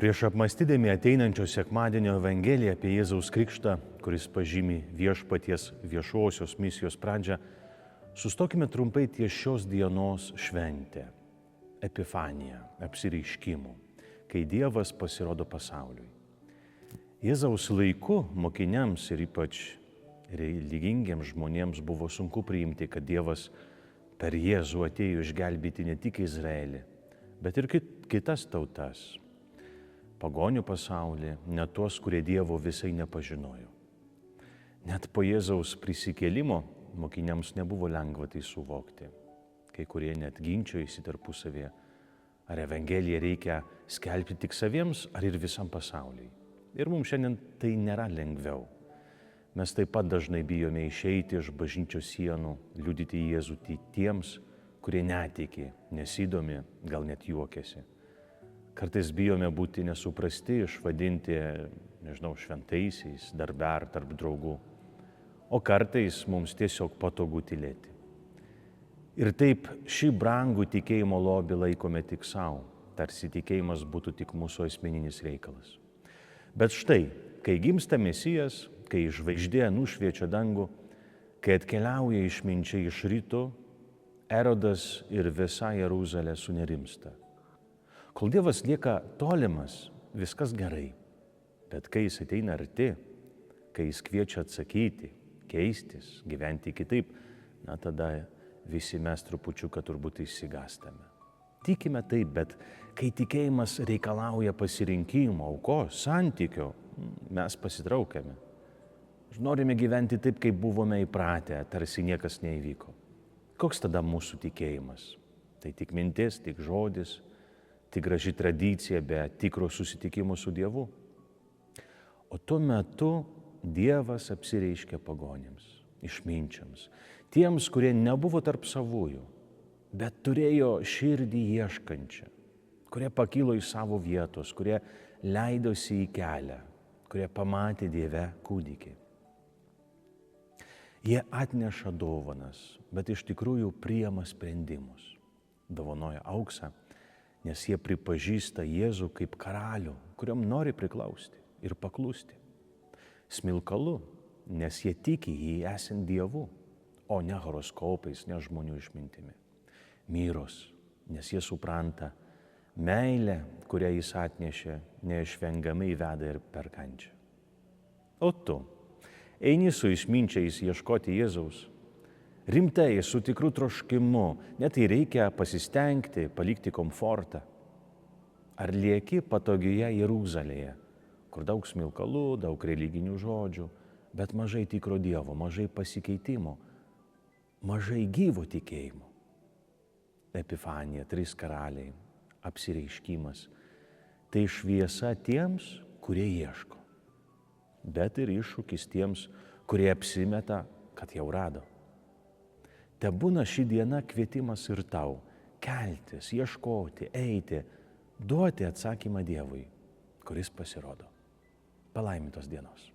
Prieš apmastydami ateinančio sekmadienio Evangeliją apie Jėzaus Krikštą, kuris pažymi viešpaties viešosios misijos pradžią, sustokime trumpai ties šios dienos šventę – Epifaniją, apsireiškimų, kai Dievas pasirodo pasauliui. Jėzaus laiku mokiniams ir ypač religingiems žmonėms buvo sunku priimti, kad Dievas per Jėzų atėjo išgelbėti ne tik Izraelį, bet ir kitas tautas. Pagonių pasaulį, net tuos, kurie Dievo visai nepažinojo. Net po Jėzaus prisikėlimo mokiniams nebuvo lengva tai suvokti. Kai kurie net ginčiojosi tarpusavėje, ar Evangeliją reikia skelbti tik saviems, ar ir visam pasauliui. Ir mums šiandien tai nėra lengviau. Mes taip pat dažnai bijome išeiti iš bažnyčios sienų, liudyti Jėzų tiems, kurie netiki, nesidomi, gal net juokiasi. Kartais bijome būti nesuprasti, išvadinti, šventaisiais, darbe ar tarp draugų. O kartais mums tiesiog patogu tylėti. Ir taip šį brangų tikėjimo lobį laikome tik savo, tarsi tikėjimas būtų tik mūsų asmeninis reikalas. Bet štai, kai gimsta Mesijas, kai žvaigždė nušviečia dangų, kai atkeliauja išminčiai iš rytų, Erodas ir visa Jeruzalė sunerimsta. Kol Dievas lieka tolimas, viskas gerai. Bet kai jis ateina arti, kai jis kviečia atsakyti, keistis, gyventi kitaip, tada visi mes trupučiuką turbūt išsigąstame. Tikime taip, bet kai tikėjimas reikalauja pasirinkimo, aukos, santykio, mes pasitraukiame. Norime gyventi taip, kaip buvome įpratę, tarsi niekas neįvyko. Koks tada mūsų tikėjimas? Tai tik mintis, tik žodis, tik graži tradicija be tikro susitikimo su Dievu. O tuo metu Dievas apsireiškia pagonims, išminčiams, tiems, kurie nebuvo tarp savųjų, bet turėjo širdį ieškančią, kurie pakilo iš savo vietos, kurie leidosi į kelią, kurie pamatė Dieve kūdikį. Jie atneša dovanas, bet iš tikrųjų priima sprendimus. Dovanoja auksą, nes jie pripažįsta Jėzų kaip karalių, kuriam nori priklausti ir paklusti. Smilkalu, nes jie tiki jį esant Dievu, o ne horoskopais, ne žmonių išmintimi. Myros, nes jie supranta, meilę, kurią jis atnešė, neišvengiamai veda ir per kančią. O tu eini su išminčiais ieškoti Jėzaus, rimtai, su tikru troškimu, net tai reikia pasistengti, palikti komfortą. Ar lieki patogioje Jeruzalėje, kur daug smilkalų, daug religinių žodžių, bet mažai tikro Dievo, mažai pasikeitimo, mažai gyvo tikėjimo. Epifanija, 3 karaliai, apsireiškimas. Tai šviesa tiems, kurie ieško, bet ir iššūkis tiems, kurie apsimeta, kad jau rado. Tebūna ši diena kvietimas ir tau keltis, ieškoti, eiti, duoti atsakymą Dievui, kuris pasirodo. Palaimintos dienos.